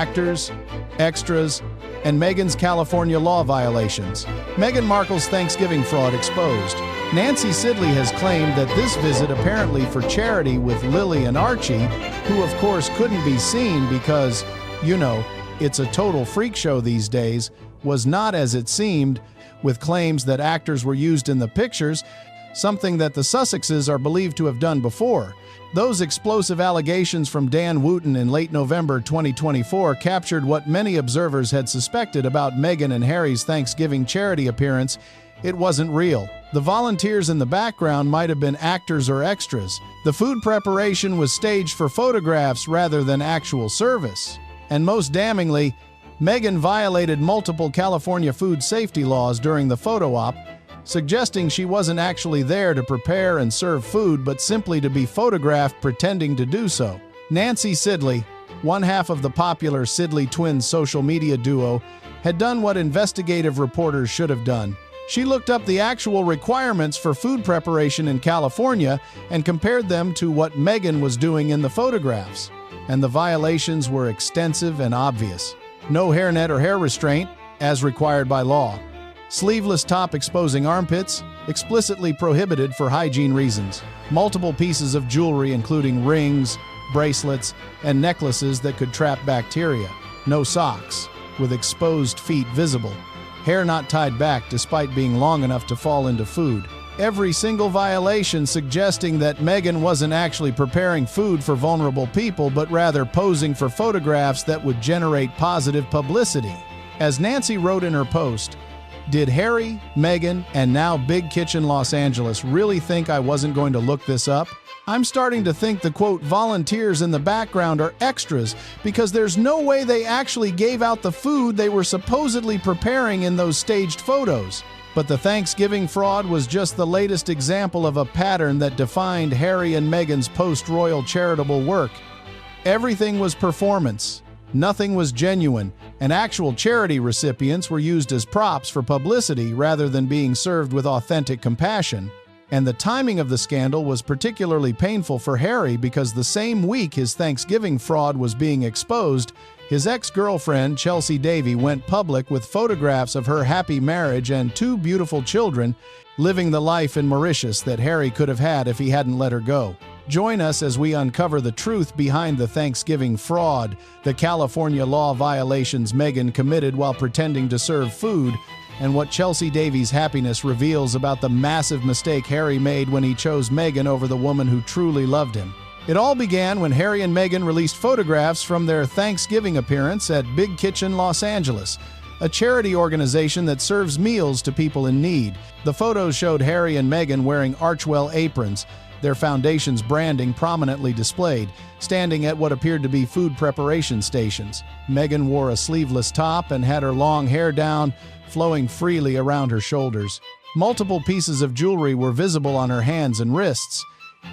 actors, extras, and Meghan's California law violations. Meghan Markle's Thanksgiving fraud exposed. Nancy Sidley has claimed that this visit, apparently for charity with Lily and Archie, who of course couldn't be seen because, you know, it's a total freak show these days, was not as it seemed, with claims that actors were used in the pictures, something that the Sussexes are believed to have done before. Those explosive allegations from Dan Wooten in late November 2024 captured what many observers had suspected about Meghan and Harry's Thanksgiving charity appearance. It wasn't real. The volunteers in the background might have been actors or extras. The food preparation was staged for photographs rather than actual service. And most damningly, Meghan violated multiple California food safety laws during the photo op, suggesting she wasn't actually there to prepare and serve food but simply to be photographed pretending to do so. Nancy Sidley, one half of the popular Sidley Twins social media duo, had done what investigative reporters should have done. She looked up the actual requirements for food preparation in California and compared them to what Meghan was doing in the photographs. And the violations were extensive and obvious. No hairnet or hair restraint, as required by law. Sleeveless top exposing armpits, explicitly prohibited for hygiene reasons. Multiple pieces of jewelry including rings, bracelets, and necklaces that could trap bacteria. No socks, with exposed feet visible. Hair not tied back despite being long enough to fall into food. Every single violation suggesting that Meghan wasn't actually preparing food for vulnerable people but rather posing for photographs that would generate positive publicity. As Nancy wrote in her post, "Did Harry, Meghan, and now Big Kitchen Los Angeles really think I wasn't going to look this up? I'm starting to think the quote volunteers in the background are extras because there's no way they actually gave out the food they were supposedly preparing in those staged photos." But the Thanksgiving fraud was just the latest example of a pattern that defined Harry and Meghan's post-royal charitable work. Everything was performance. Nothing was genuine, and actual charity recipients were used as props for publicity rather than being served with authentic compassion. And the timing of the scandal was particularly painful for Harry because the same week his Thanksgiving fraud was being exposed, his ex-girlfriend, Chelsea Davy, went public with photographs of her happy marriage and 2 beautiful children, living the life in Mauritius that Harry could have had if he hadn't let her go. Join us as we uncover the truth behind the Thanksgiving fraud, the California law violations Meghan committed while pretending to serve food, and what Chelsea Davy's happiness reveals about the massive mistake Harry made when he chose Meghan over the woman who truly loved him. It all began when Harry and Meghan released photographs from their Thanksgiving appearance at Big Kitchen Los Angeles, a charity organization that serves meals to people in need. The photos showed Harry and Meghan wearing Archewell aprons, their foundation's branding prominently displayed, standing at what appeared to be food preparation stations. Meghan wore a sleeveless top and had her long hair down, flowing freely around her shoulders. Multiple pieces of jewelry were visible on her hands and wrists.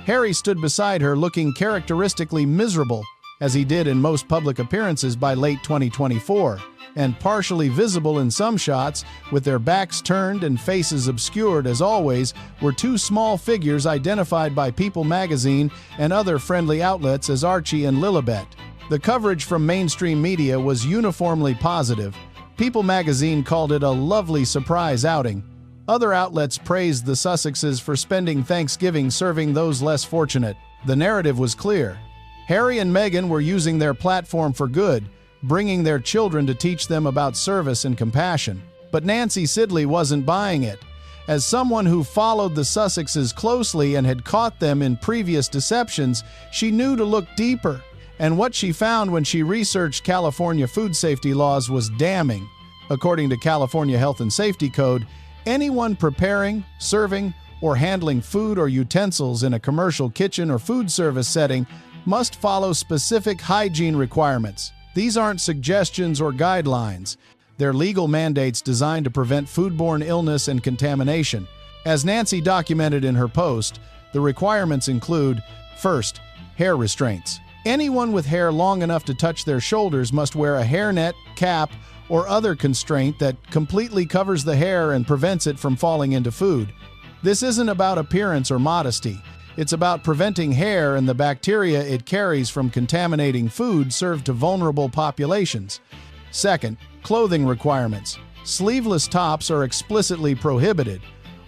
Harry stood beside her looking characteristically miserable, as he did in most public appearances by late 2024, and partially visible in some shots, with their backs turned and faces obscured as always, were 2 small figures identified by People magazine and other friendly outlets as Archie and Lilibet. The coverage from mainstream media was uniformly positive. People magazine called it a lovely surprise outing. Other outlets praised the Sussexes for spending Thanksgiving serving those less fortunate. The narrative was clear. Harry and Meghan were using their platform for good, bringing their children to teach them about service and compassion. But Nancy Sidley wasn't buying it. As someone who followed the Sussexes closely and had caught them in previous deceptions, she knew to look deeper. And what she found when she researched California food safety laws was damning. According to California Health and Safety Code, anyone preparing, serving, or handling food or utensils in a commercial kitchen or food service setting must follow specific hygiene requirements. These aren't suggestions or guidelines. They're legal mandates designed to prevent foodborne illness and contamination. As Nancy documented in her post, the requirements include, first, hair restraints. Anyone with hair long enough to touch their shoulders must wear a hairnet, cap, or other constraint that completely covers the hair and prevents it from falling into food. This isn't about appearance or modesty. It's about preventing hair and the bacteria it carries from contaminating food served to vulnerable populations. Second, clothing requirements. Sleeveless tops are explicitly prohibited.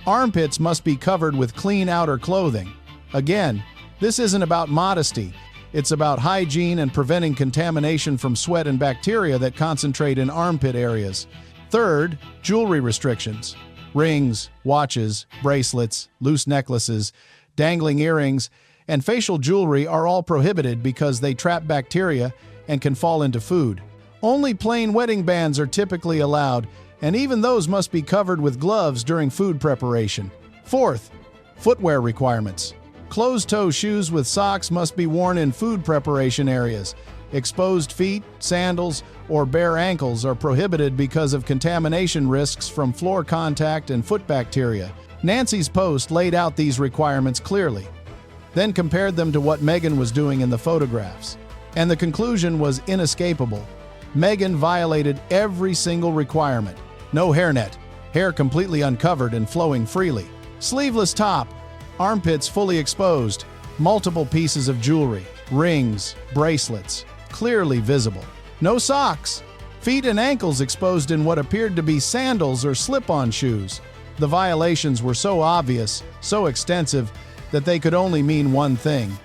Armpits must be covered with clean outer clothing. Again, this isn't about modesty. It's about hygiene and preventing contamination from sweat and bacteria that concentrate in armpit areas. Third, jewelry restrictions. Rings, watches, bracelets, loose necklaces, dangling earrings, and facial jewelry are all prohibited because they trap bacteria and can fall into food. Only plain wedding bands are typically allowed, and even those must be covered with gloves during food preparation. Fourth, footwear requirements. Closed-toe shoes with socks must be worn in food preparation areas. Exposed feet, sandals, or bare ankles are prohibited because of contamination risks from floor contact and foot bacteria. Nancy's post laid out these requirements clearly, then compared them to what Meghan was doing in the photographs. And the conclusion was inescapable. Meghan violated every single requirement. No hairnet, hair completely uncovered and flowing freely. Sleeveless top, armpits fully exposed, multiple pieces of jewelry, rings, bracelets, clearly visible. No socks, feet and ankles exposed in what appeared to be sandals or slip-on shoes. The violations were so obvious, so extensive, that they could only mean one thing.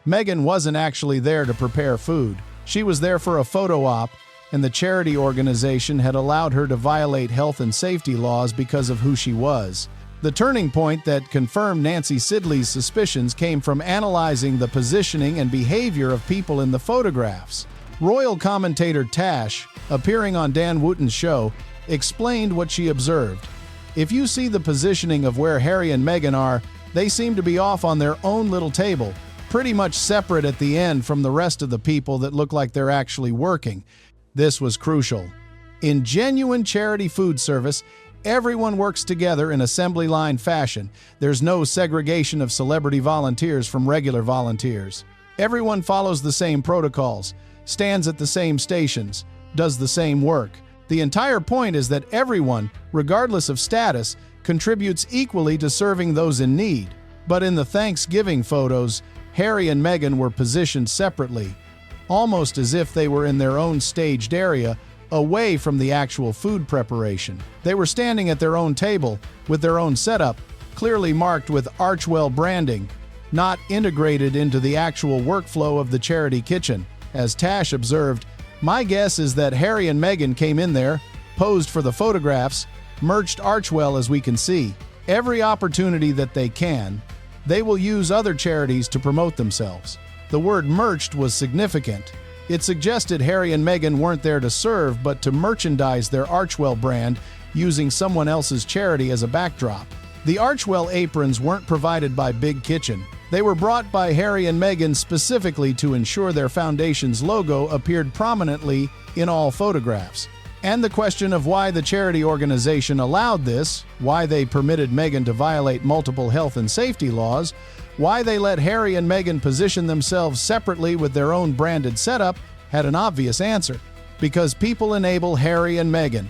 Meghan wasn't actually there to prepare food. She was there for a photo op, and the charity organization had allowed her to violate health and safety laws because of who she was. The turning point that confirmed Nancy Sidley's suspicions came from analyzing the positioning and behavior of people in the photographs. Royal commentator Tash, appearing on Dan Wootton's show, explained what she observed. If you see the positioning of where Harry and Meghan are, they seem to be off on their own little table, pretty much separate at the end from the rest of the people that look like they're actually working. This was crucial. In genuine charity food service, everyone works together in assembly line fashion. There's no segregation of celebrity volunteers from regular volunteers. Everyone follows the same protocols, stands at the same stations, does the same work. The entire point is that everyone, regardless of status, contributes equally to serving those in need. But in the Thanksgiving photos, Harry and Meghan were positioned separately, almost as if they were in their own staged area, away from the actual food preparation. They were standing at their own table, with their own setup, clearly marked with Archewell branding, not integrated into the actual workflow of the charity kitchen. As Tash observed, "My guess is that Harry and Meghan came in there, posed for the photographs, merched Archewell as we can see. Every opportunity that they can, they will use other charities to promote themselves." The word merched was significant. It suggested Harry and Meghan weren't there to serve but to merchandise their Archewell brand using someone else's charity as a backdrop. The Archewell aprons weren't provided by Big Kitchen. They were brought by Harry and Meghan specifically to ensure their foundation's logo appeared prominently in all photographs. And the question of why the charity organization allowed this, why they permitted Meghan to violate multiple health and safety laws, why they let Harry and Meghan position themselves separately with their own branded setup, had an obvious answer. Because people enable Harry and Meghan.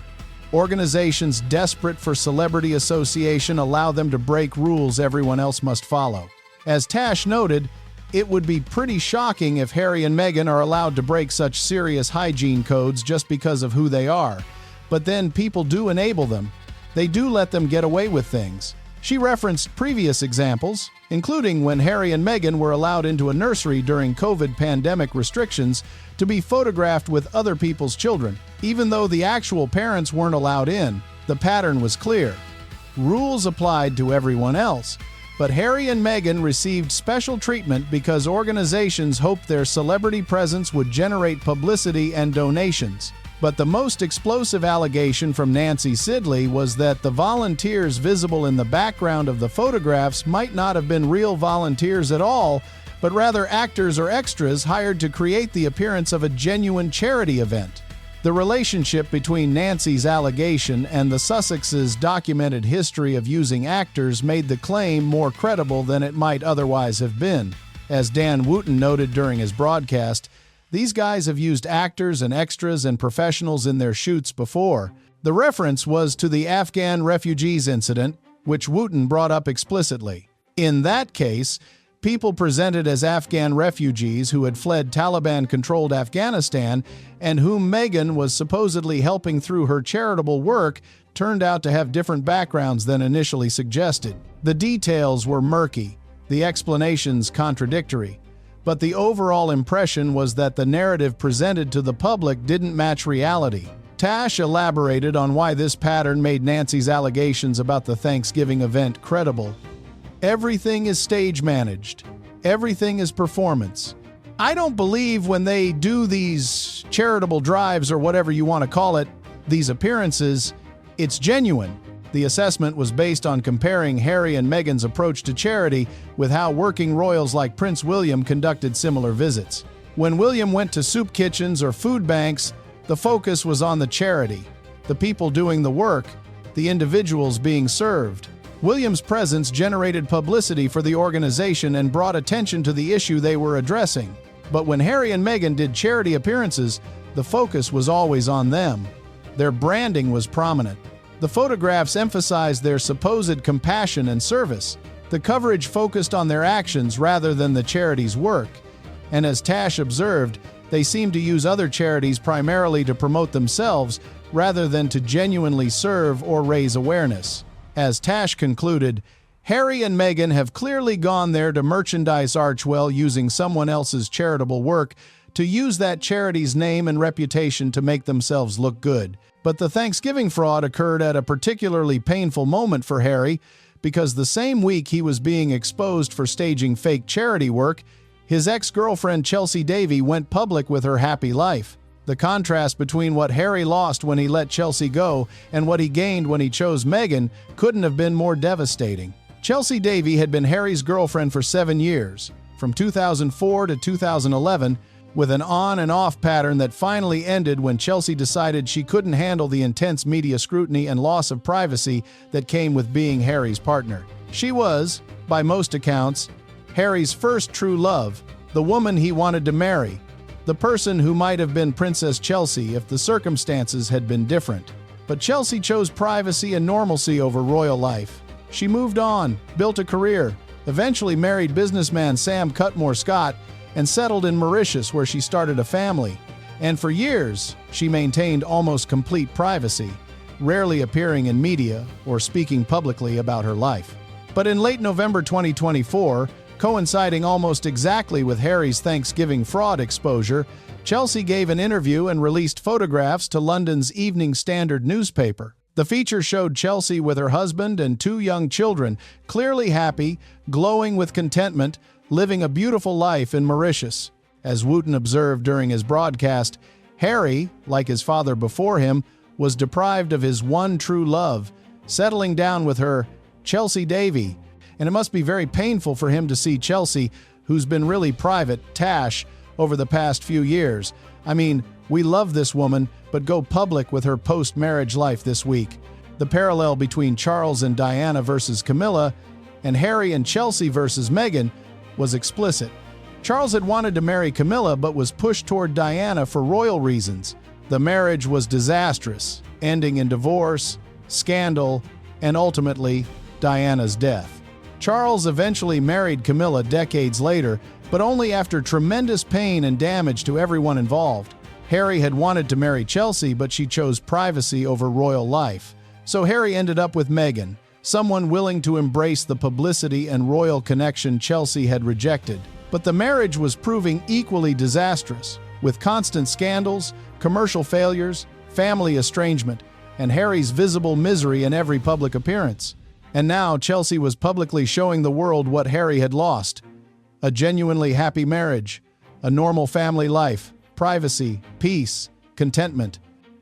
Organizations desperate for celebrity association allow them to break rules everyone else must follow. As Tash noted, it would be pretty shocking if Harry and Meghan are allowed to break such serious hygiene codes just because of who they are. But then people do enable them. They do let them get away with things. She referenced previous examples, including when Harry and Meghan were allowed into a nursery during COVID pandemic restrictions to be photographed with other people's children. Even though the actual parents weren't allowed in, the pattern was clear. Rules applied to everyone else. But Harry and Meghan received special treatment because organizations hoped their celebrity presence would generate publicity and donations. But the most explosive allegation from Nancy Sidley was that the volunteers visible in the background of the photographs might not have been real volunteers at all, but rather actors or extras hired to create the appearance of a genuine charity event. The relationship between Nancy's allegation and the Sussexes' documented history of using actors made the claim more credible than it might otherwise have been. As Dan Wootton noted during his broadcast, these guys have used actors and extras and professionals in their shoots before. The reference was to the Afghan refugees incident, which Wootton brought up explicitly. In that case, People presented as Afghan refugees who had fled Taliban-controlled Afghanistan and whom Meghan was supposedly helping through her charitable work turned out to have different backgrounds than initially suggested. The details were murky, the explanations contradictory, but the overall impression was that the narrative presented to the public didn't match reality. Tash elaborated on why this pattern made Nancy's allegations about the Thanksgiving event credible. Everything is stage managed. Everything is performance. I don't believe when they do these charitable drives or whatever you want to call it, these appearances, it's genuine. The assessment was based on comparing Harry and Meghan's approach to charity with how working royals like Prince William conducted similar visits. When William went to soup kitchens or food banks, the focus was on the charity, the people doing the work, the individuals being served. William's presence generated publicity for the organization and brought attention to the issue they were addressing. But when Harry and Meghan did charity appearances, the focus was always on them. Their branding was prominent. The photographs emphasized their supposed compassion and service. The coverage focused on their actions rather than the charity's work. And as Tash observed, they seemed to use other charities primarily to promote themselves rather than to genuinely serve or raise awareness. As Tash concluded, Harry and Meghan have clearly gone there to merchandise Archewell using someone else's charitable work to use that charity's name and reputation to make themselves look good. But the Thanksgiving fraud occurred at a particularly painful moment for Harry because the same week he was being exposed for staging fake charity work, his ex-girlfriend Chelsea Davy went public with her happy life. The contrast between what Harry lost when he let Chelsea go and what he gained when he chose Meghan couldn't have been more devastating. Chelsea Davy had been Harry's girlfriend for 7 years, from 2004 to 2011, with an on and off pattern that finally ended when Chelsea decided she couldn't handle the intense media scrutiny and loss of privacy that came with being Harry's partner. She was, by most accounts, Harry's first true love, the woman he wanted to marry, the person who might have been Princess Chelsea if the circumstances had been different. But Chelsea chose privacy and normalcy over royal life. She moved on, built a career, eventually married businessman Sam Cutmore Scott, and settled in Mauritius where she started a family. And for years, she maintained almost complete privacy, rarely appearing in media or speaking publicly about her life. But in late November 2024, coinciding almost exactly with Harry's Thanksgiving fraud exposure, Chelsea gave an interview and released photographs to London's Evening Standard newspaper. The feature showed Chelsea with her husband and 2 young children, clearly happy, glowing with contentment, living a beautiful life in Mauritius. As Wooten observed during his broadcast, Harry, like his father before him, was deprived of his one true love, settling down with her, Chelsea Davy. And it must be very painful for him to see Chelsea, who's been really private, Tash, over the past few years. I mean, we love this woman, but go public with her post-marriage life this week. The parallel between Charles and Diana versus Camilla and Harry and Chelsea versus Meghan was explicit. Charles had wanted to marry Camilla but was pushed toward Diana for royal reasons. The marriage was disastrous, ending in divorce, scandal, and ultimately, Diana's death. Charles eventually married Camilla decades later, but only after tremendous pain and damage to everyone involved. Harry had wanted to marry Chelsea, but she chose privacy over royal life. So Harry ended up with Meghan, someone willing to embrace the publicity and royal connection Chelsea had rejected. But the marriage was proving equally disastrous, with constant scandals, commercial failures, family estrangement, and Harry's visible misery in every public appearance. And now Chelsea was publicly showing the world what Harry had lost: a genuinely happy marriage, a normal family life, privacy, peace, contentment.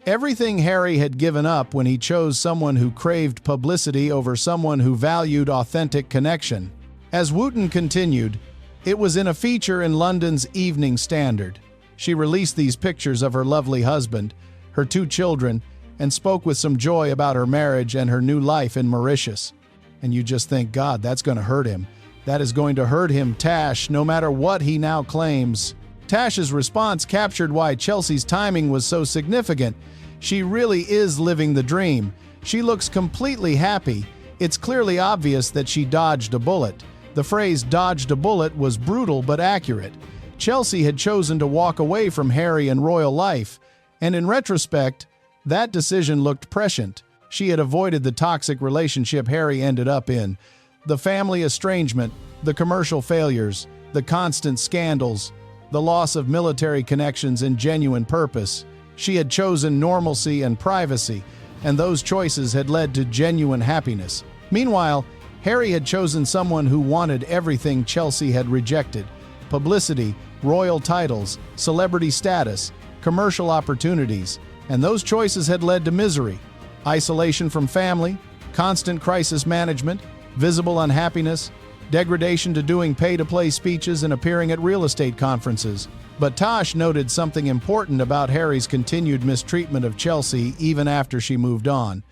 Everything Harry had given up when he chose someone who craved publicity over someone who valued authentic connection. As Wooten continued, it was in a feature in London's Evening Standard. She released these pictures of her lovely husband, her 2 children, and spoke with some joy about her marriage and her new life in Mauritius. And you just think, God, that's going to hurt him. That is going to hurt him, Tash, no matter what he now claims. Tash's response captured why Chelsea's timing was so significant. She really is living the dream. She looks completely happy. It's clearly obvious that she dodged a bullet. The phrase "dodged a bullet" was brutal but accurate. Chelsea had chosen to walk away from Harry and royal life, and in retrospect, that decision looked prescient. She had avoided the toxic relationship Harry ended up in. The family estrangement, the commercial failures, the constant scandals, the loss of military connections and genuine purpose. She had chosen normalcy and privacy, and those choices had led to genuine happiness. Meanwhile, Harry had chosen someone who wanted everything Chelsea had rejected: publicity, royal titles, celebrity status, commercial opportunities, and those choices had led to misery, isolation from family, constant crisis management, visible unhappiness, degradation to doing pay-to-play speeches and appearing at real estate conferences. But Tosh noted something important about Harry's continued mistreatment of Chelsea even after she moved on.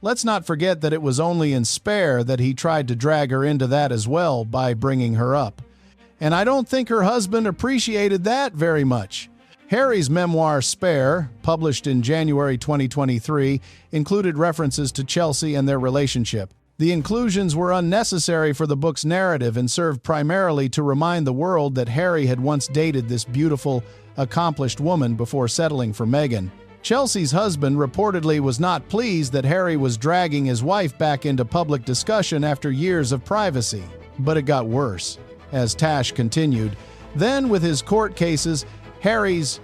Let's not forget that it was only in Spare that he tried to drag her into that as well by bringing her up. And I don't think her husband appreciated that very much. Harry's memoir Spare, published in January 2023, included references to Chelsea and their relationship. The inclusions were unnecessary for the book's narrative and served primarily to remind the world that Harry had once dated this beautiful, accomplished woman before settling for Meghan. Chelsea's husband reportedly was not pleased that Harry was dragging his wife back into public discussion after years of privacy. But it got worse. As Tash continued, then with his court cases, Harry's,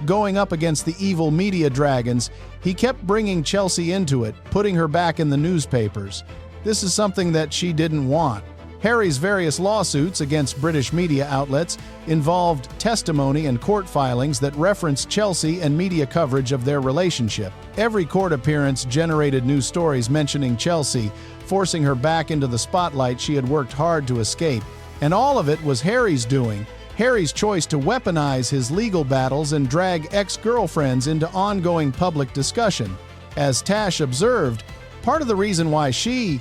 going up against the evil media dragons, he kept bringing Chelsea into it, putting her back in the newspapers. This is something that she didn't want. Harry's various lawsuits against British media outlets involved testimony and court filings that referenced Chelsea and media coverage of their relationship. Every court appearance generated news stories mentioning Chelsea, forcing her back into the spotlight she had worked hard to escape. And all of it was Harry's doing. Harry's choice to weaponize his legal battles and drag ex-girlfriends into ongoing public discussion. As Tash observed, part of the reason why she,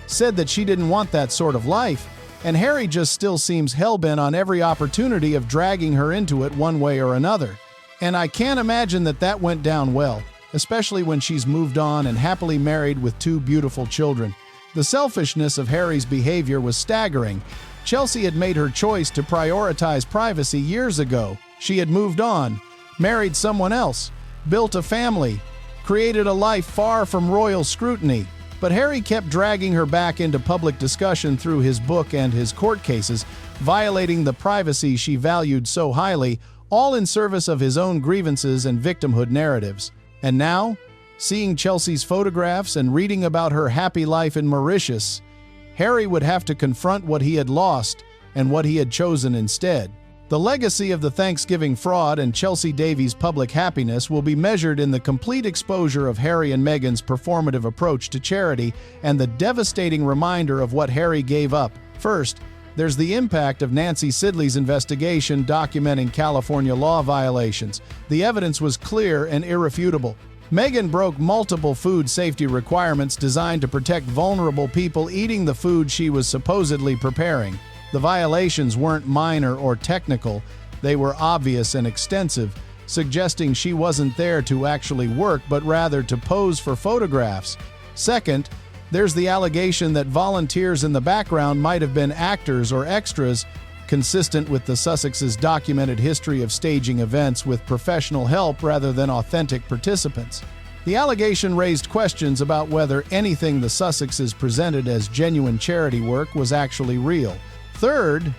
said that she didn't want that sort of life, and Harry just still seems hell-bent on every opportunity of dragging her into it one way or another. And I can't imagine that went down well, especially when she's moved on and happily married with 2 beautiful children. The selfishness of Harry's behavior was staggering. Chelsea had made her choice to prioritize privacy years ago. She had moved on, married someone else, built a family, created a life far from royal scrutiny. But Harry kept dragging her back into public discussion through his book and his court cases, violating the privacy she valued so highly, all in service of his own grievances and victimhood narratives. And now, seeing Chelsea's photographs and reading about her happy life in Mauritius, Harry would have to confront what he had lost and what he had chosen instead. The legacy of the Thanksgiving fraud and Chelsea Davies' public happiness will be measured in the complete exposure of Harry and Meghan's performative approach to charity and the devastating reminder of what Harry gave up. First, there's the impact of Nancy Sidley's investigation documenting California law violations. The evidence was clear and irrefutable. Meghan broke multiple food safety requirements designed to protect vulnerable people eating the food she was supposedly preparing. The violations weren't minor or technical, they were obvious and extensive, suggesting she wasn't there to actually work but rather to pose for photographs. Second, there's the allegation that volunteers in the background might have been actors or extras, consistent with the Sussexes' documented history of staging events with professional help rather than authentic participants. The allegation raised questions about whether anything the Sussexes presented as genuine charity work was actually real. Third,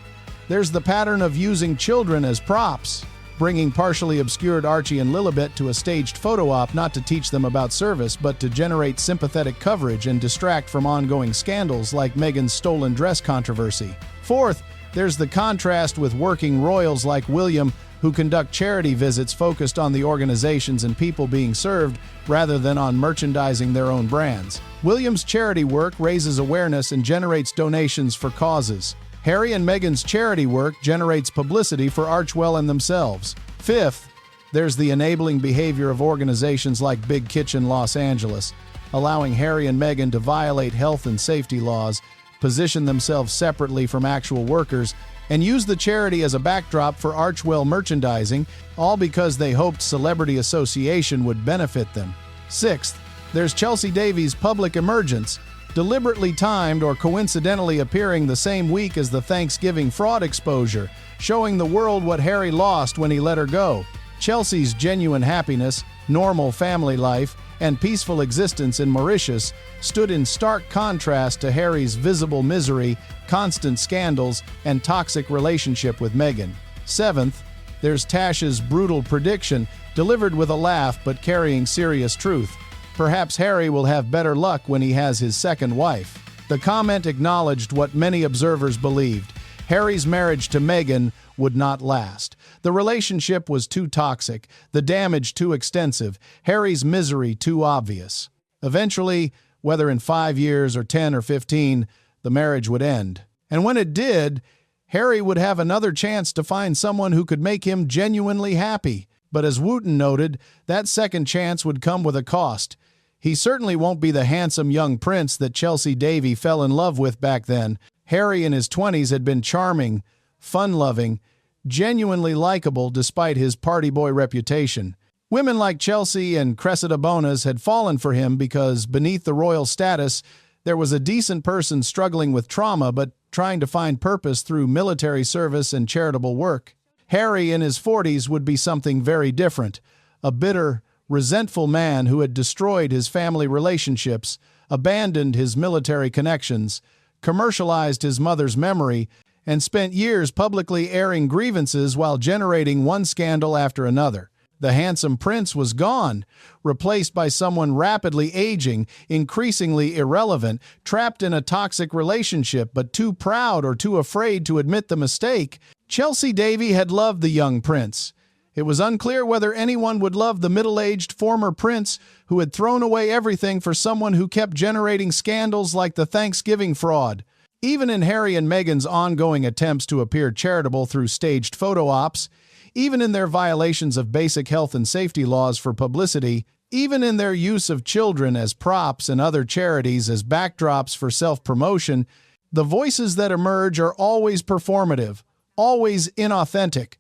there's the pattern of using children as props, bringing partially obscured Archie and Lilibet to a staged photo op not to teach them about service but to generate sympathetic coverage and distract from ongoing scandals like Meghan's stolen dress controversy. Fourth, there's the contrast with working royals like William, who conduct charity visits focused on the organizations and people being served rather than on merchandising their own brands. William's charity work raises awareness and generates donations for causes. Harry and Meghan's charity work generates publicity for Archewell and themselves. Fifth, there's the enabling behavior of organizations like Big Kitchen Los Angeles, allowing Harry and Meghan to violate health and safety laws, position themselves separately from actual workers, and use the charity as a backdrop for Archewell merchandising, all because they hoped celebrity association would benefit them. Sixth, there's Chelsea Davies' public emergence. deliberately timed or coincidentally appearing the same week as the Thanksgiving fraud exposure, showing the world what Harry lost when he let her go. Chelsea's genuine happiness, normal family life, and peaceful existence in Mauritius stood in stark contrast to Harry's visible misery, constant scandals, and toxic relationship with Meghan. 7th, there's Tash's brutal prediction, delivered with a laugh but carrying serious truth. Perhaps Harry will have better luck when he has his second wife. The comment acknowledged what many observers believed. Harry's marriage to Meghan would not last. The relationship was too toxic, the damage too extensive, Harry's misery too obvious. Eventually, whether in 5 years or 10 or 15, the marriage would end. And when it did, Harry would have another chance to find someone who could make him genuinely happy. But as Wooten noted, that second chance would come with a cost. He certainly won't be the handsome young prince that Chelsea Davy fell in love with back then. Harry in his 20s had been charming, fun-loving, genuinely likable despite his party boy reputation. Women like Chelsea and Cressida Bonas had fallen for him because beneath the royal status, there was a decent person struggling with trauma but trying to find purpose through military service and charitable work. Harry in his 40s would be something very different, a bitter, resentful man who had destroyed his family relationships, abandoned his military connections, commercialized his mother's memory, and spent years publicly airing grievances while generating one scandal after another. The handsome prince was gone, replaced by someone rapidly aging, increasingly irrelevant, trapped in a toxic relationship but too proud or too afraid to admit the mistake. Chelsea Davy had loved the young prince. It was unclear whether anyone would love the middle-aged former prince who had thrown away everything for someone who kept generating scandals like the Thanksgiving fraud. Even in Harry and Meghan's ongoing attempts to appear charitable through staged photo ops, even in their violations of basic health and safety laws for publicity, even in their use of children as props and other charities as backdrops for self-promotion, the voices that emerge are always performative, always inauthentic,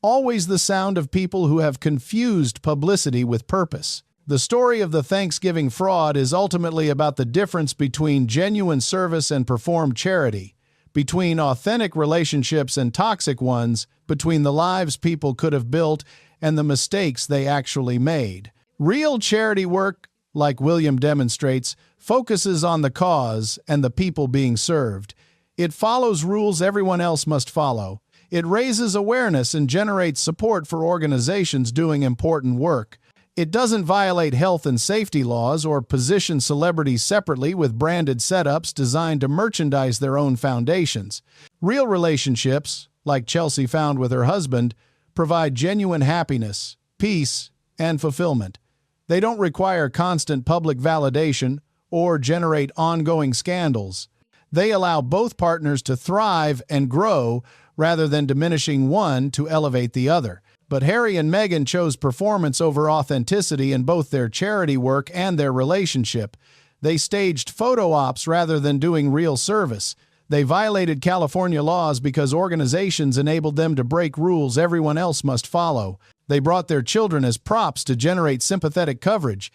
always the sound of people who have confused publicity with purpose. The story of the Thanksgiving fraud is ultimately about the difference between genuine service and performed charity, between authentic relationships and toxic ones, between the lives people could have built and the mistakes they actually made. Real charity work, like William demonstrates, focuses on the cause and the people being served. It follows rules everyone else must follow. It raises awareness and generates support for organizations doing important work. It doesn't violate health and safety laws or position celebrities separately with branded setups designed to merchandise their own foundations. Real relationships, like Chelsea found with her husband, provide genuine happiness, peace, and fulfillment. They don't require constant public validation or generate ongoing scandals. They allow both partners to thrive and grow rather than diminishing one to elevate the other. But Harry and Meghan chose performance over authenticity in both their charity work and their relationship. They staged photo ops rather than doing real service. They violated California laws because organizations enabled them to break rules everyone else must follow. They brought their children as props to generate sympathetic coverage.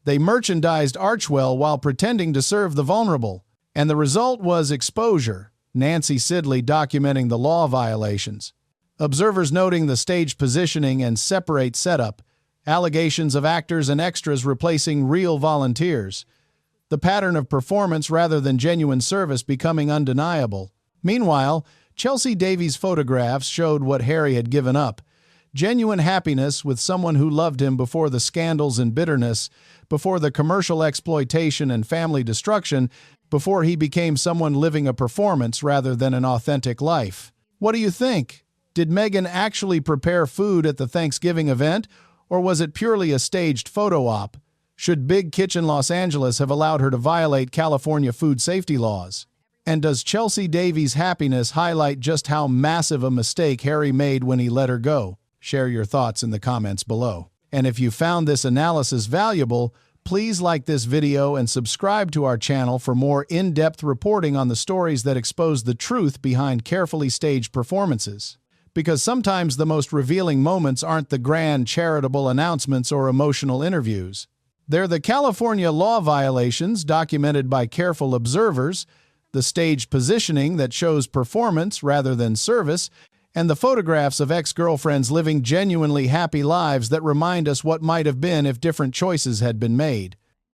They merchandised Archewell while pretending to serve the vulnerable. And the result was exposure, Nancy Sidley documenting the law violations, observers noting the stage positioning and separate setup, allegations of actors and extras replacing real volunteers, the pattern of performance rather than genuine service becoming undeniable. Meanwhile, Chelsea Davy's photographs showed what Harry had given up: genuine happiness with someone who loved him before the scandals and bitterness, before the commercial exploitation and family destruction, before he became someone living a performance rather than an authentic life. What do you think? Did Meghan actually prepare food at the Thanksgiving event, or was it purely a staged photo op? Should Big Kitchen Los Angeles have allowed her to violate California food safety laws? And does Chelsea Davy's happiness highlight just how massive a mistake Harry made when he let her go? Share your thoughts in the comments below. And if you found this analysis valuable, please like this video and subscribe to our channel for more in-depth reporting on the stories that expose the truth behind carefully staged performances. Because sometimes the most revealing moments aren't the grand charitable announcements or emotional interviews. They're the California law violations documented by careful observers, the stage positioning that shows performance rather than service, and the photographs of ex-girlfriends living genuinely happy lives that remind us what might have been if different choices had been made.